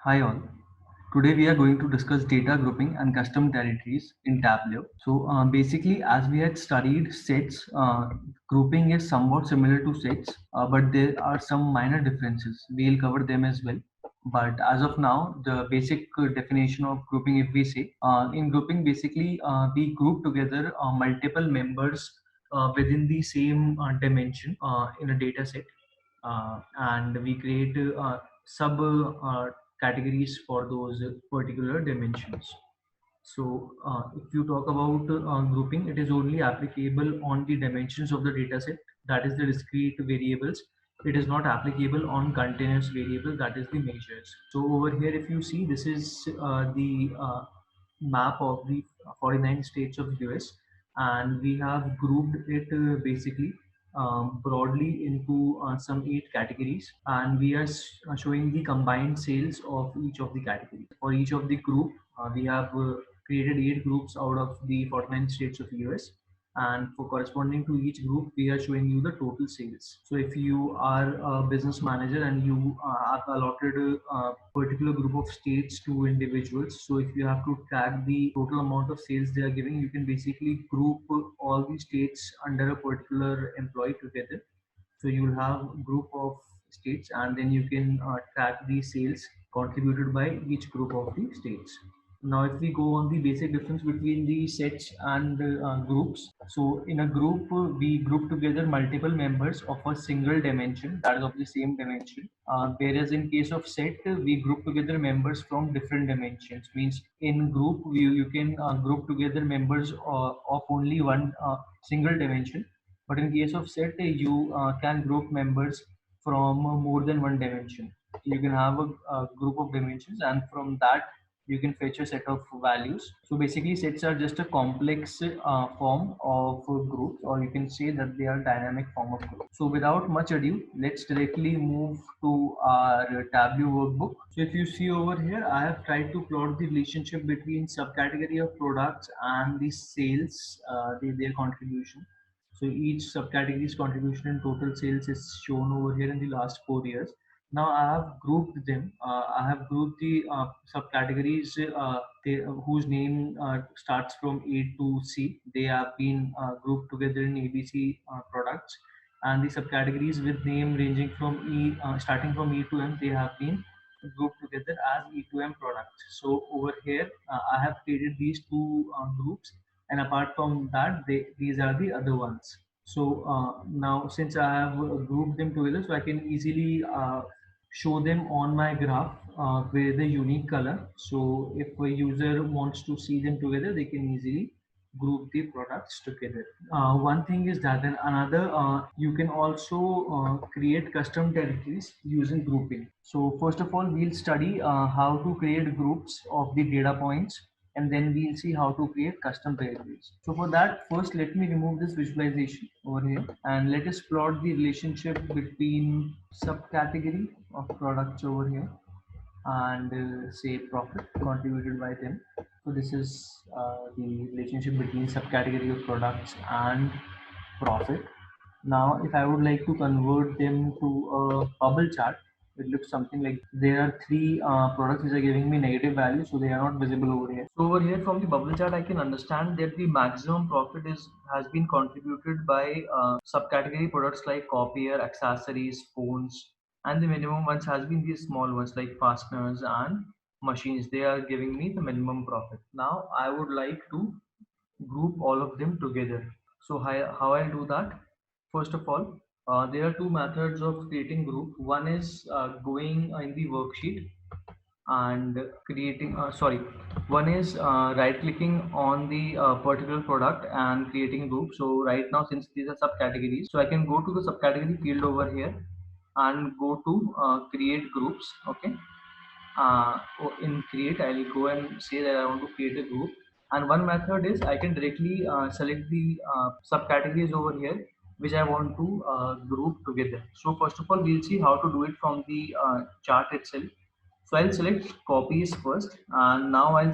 Hi all. Today we are going to discuss data grouping and custom territories in Tableau. So basically, as we had studied sets, grouping is somewhat similar to sets, but there are some minor differences. We'll cover them as well. But as of now, the basic definition of grouping, if we say, in grouping, basically we group together multiple members within the same dimension in a data set, and we create sub categories for those particular dimensions. So if you talk about grouping, it is only applicable on the dimensions of the dataset, that is the discrete variables. It is not applicable on continuous variable, that is the measures. So over here, if you see, this is the map of the 49 states of US, and we have grouped it basically broadly into some 8 categories, and we are showing the combined sales of each of the categories. For each of the group, we have created 8 groups out of the 49 states of US, and for corresponding to each group we are showing you the total sales. So if you are a business manager and you have allotted a particular group of states to individuals, so if you have to track the total amount of sales they are giving, you can basically group all the states under a particular employee together. So you will have a group of states, and then you can track the sales contributed by each group of the states. Now, if we go on the basic difference between the sets and groups, so in a group, we group together multiple members of a single dimension, that is of the same dimension. Whereas in case of set, we group together members from different dimensions. Means in group, you can group together members of only one single dimension, but in case of set, you can group members from more than one dimension. You can have a group of dimensions, and from that you can fetch a set of values. So basically, sets are just a complex form of groups, or you can say that they are dynamic form of groups. So without much ado, let's directly move to our Tableau workbook. So if you see over here, I have tried to plot the relationship between subcategory of products and the sales, their contribution. So each subcategory's contribution in total sales is shown over here in the last 4 years. Now I have grouped them. I have grouped the subcategories whose name starts from A to C. They have been grouped together in ABC products, and the subcategories with name ranging from starting from E to M, they have been grouped together as E to M products. So over here, I have created these two groups, and apart from that, these are the other ones. So now, since I have grouped them together, so I can easily show them on my graph with a unique color. So if a user wants to see them together, they can easily group the products together. One thing is that, and another, you can also create custom territories using grouping. So first of all, we'll study how to create groups of the data points, and then we'll see how to create custom territories. So for that, first let me remove this visualization over here, and let us plot the relationship between subcategory of products over here and say profit contributed by them. So this is the relationship between subcategory of products and profit. Now, if I would like to convert them to a bubble chart, it looks something like there are three products which are giving me negative value, so they are not visible over here. So over here from the bubble chart, I can understand that the maximum profit is has been contributed by subcategory products like copier, accessories, phones, and the minimum ones has been these small ones like fasteners and machines. They are giving me the minimum profit. Now I would like to group all of them together. So how I'll do that? First of all, there are two methods of creating group. One is going in the worksheet and creating, one is right clicking on the particular product and creating group. So right now, since these are subcategories, so I can go to the subcategory field over here and go to create groups. Okay, in create, I'll go and say that I want to create a group. And one method is I can directly select the subcategories over here which I want to group together. So first of all, we'll see how to do it from the chart itself. So I'll select copies first, and now I'll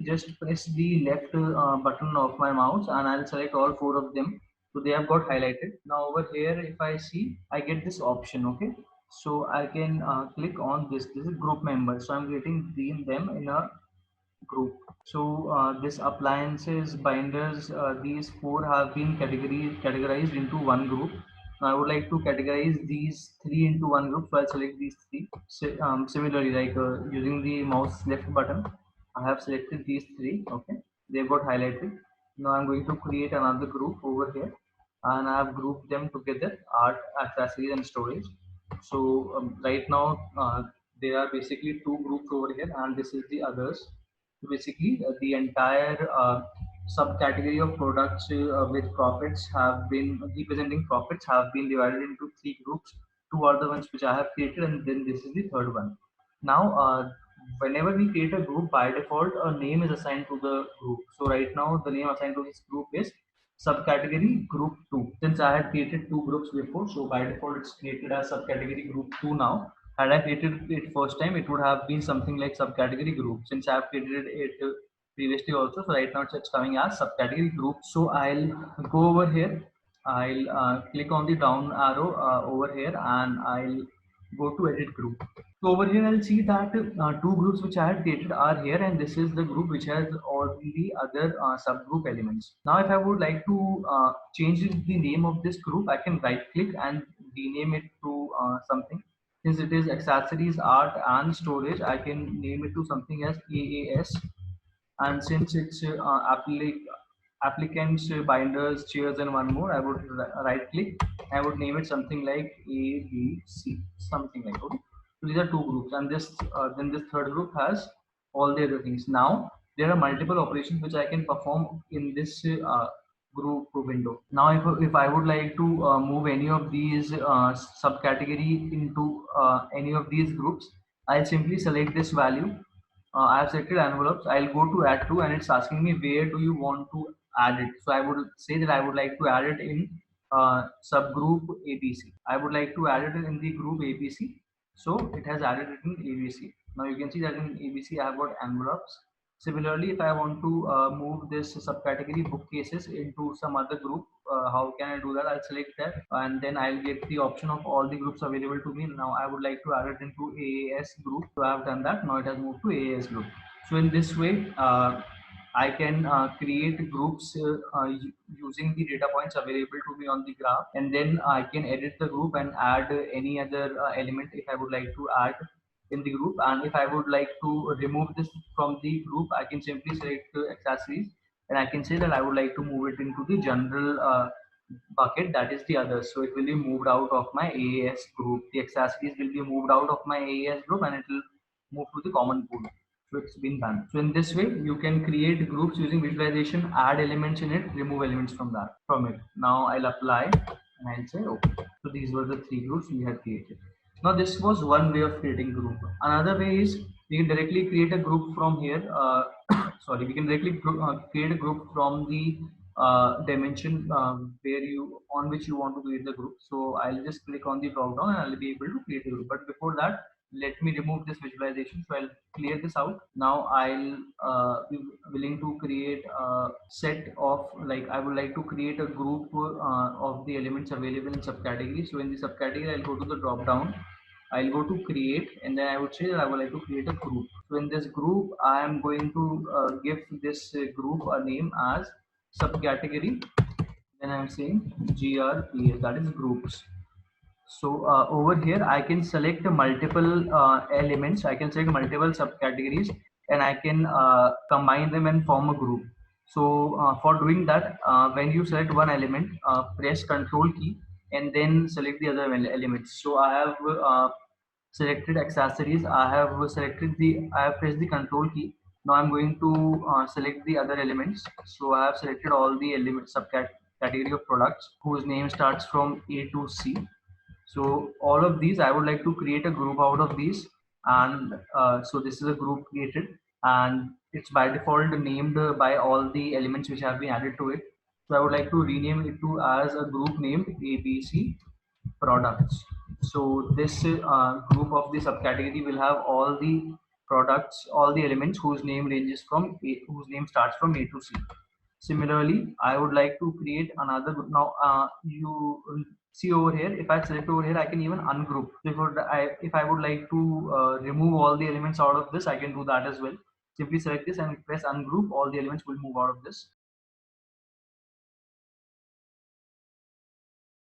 just press the left button of my mouse, and I'll select all four of them. So they have got highlighted. Now over here, if I see, I get this option. Okay, So I can click on this. This is group members. So I'm creating them in a group. So this appliances, binders, these four have been categorized into one group. Now I would like to categorize these three into one group. So I'll select these three. Similarly, like using the mouse left button, I have selected these three. Okay, they got highlighted. Now I'm going to create another group over here, and I have grouped them together: art, accessories, and storage. So right now there are basically two groups over here, and this is the others. So basically, the entire subcategory of products with profits have been representing profits have been divided into three groups. Two are the ones which I have created, and then this is the third one. Now, whenever we create a group, by default, a name is assigned to the group. So right now, the name assigned to this group is subcategory group 2. Since I had created two groups before, so by default, it's created as subcategory group 2 now. Had I created it first time, it would have been something like subcategory group. Since I have created it previously also, so right now it's coming as subcategory group. So I'll go over here. I'll click on the down arrow over here, and I'll go to edit group. So over here, I'll see that two groups which I had created are here, and this is the group which has all the other subgroup elements. Now, if I would like to change the name of this group, I can right click and rename it to something. Since it is accessories, art, and storage, I can name it to something as AAS. And since it's applicants, binders, chairs, and one more, I would right click. I would name it something like ABC, something like, okay. So these are two groups, and this then this third group has all the other things. Now there are multiple operations which I can perform in this group window. Now, if I would like to move any of these subcategory into any of these groups, I'll simply select this value. I have selected envelopes. I'll go to add to, and it's asking me where do you want to add it. So I would say that I would like to add it in subgroup ABC. I would like to add it in the group ABC. So it has added it in ABC. Now you can see that in ABC I have got envelopes. Similarly, if I want to move this subcategory bookcases into some other group, how can I do that? I'll select that, and then I'll get the option of all the groups available to me. Now I would like to add it into AAS group. So I have done that. Now it has moved to AAS group. So in this way, I can create groups using the data points available to me on the graph, and then I can edit the group and add any other element if I would like to add in the group. And if I would like to remove this from the group, I can simply select accessories, and I can say that I would like to move it into the general bucket, that is the others. So it will be moved out of my AAS group. The accessories will be moved out of my AAS group, and it will move to the common pool. So it's been done. So in this way, you can create groups using visualization, add elements in it, remove elements from it. Now I'll apply, and I'll say okay. So these were the three groups we had created. Now this was one way of creating group. Another way is we can directly create a group from here. Sorry, we can directly create a group from the dimension where you on which you want to create the group. So I'll just click on the drop down, and I'll be able to create a group. But before that, let me remove this visualization. So I'll clear this out. Now I'll be willing to create a set of, like, I would like to create a group of the elements available in subcategory. So in the subcategory, I'll go to the drop down. I'll go to create, and then I would say that I would like to create a group. So in this group, I am going to give this group a name as subcategory. Then I'm saying GRPS, that is groups. So over here, I can select multiple elements. I can select multiple subcategories, and I can combine them and form a group. So for doing that, when you select one element, press Control key and then select the other elements. So I have selected accessories. I have pressed the Control key. Now I'm going to select the other elements. So I have selected all the elements subcategory of products whose name starts from A to C. So all of these, I would like to create a group out of these, and so this is a group created, and it's by default named by all the elements which have been added to it. So I would like to rename it to as a group named ABC products. So this group of the subcategory will have all the products, all the elements whose name ranges from whose name starts from A to C. Similarly, I would like to create another group. Now, you see over here, if I select over here, I can even ungroup. If I would like to remove all the elements out of this, I can do that as well. Simply select this and press ungroup, all the elements will move out of this.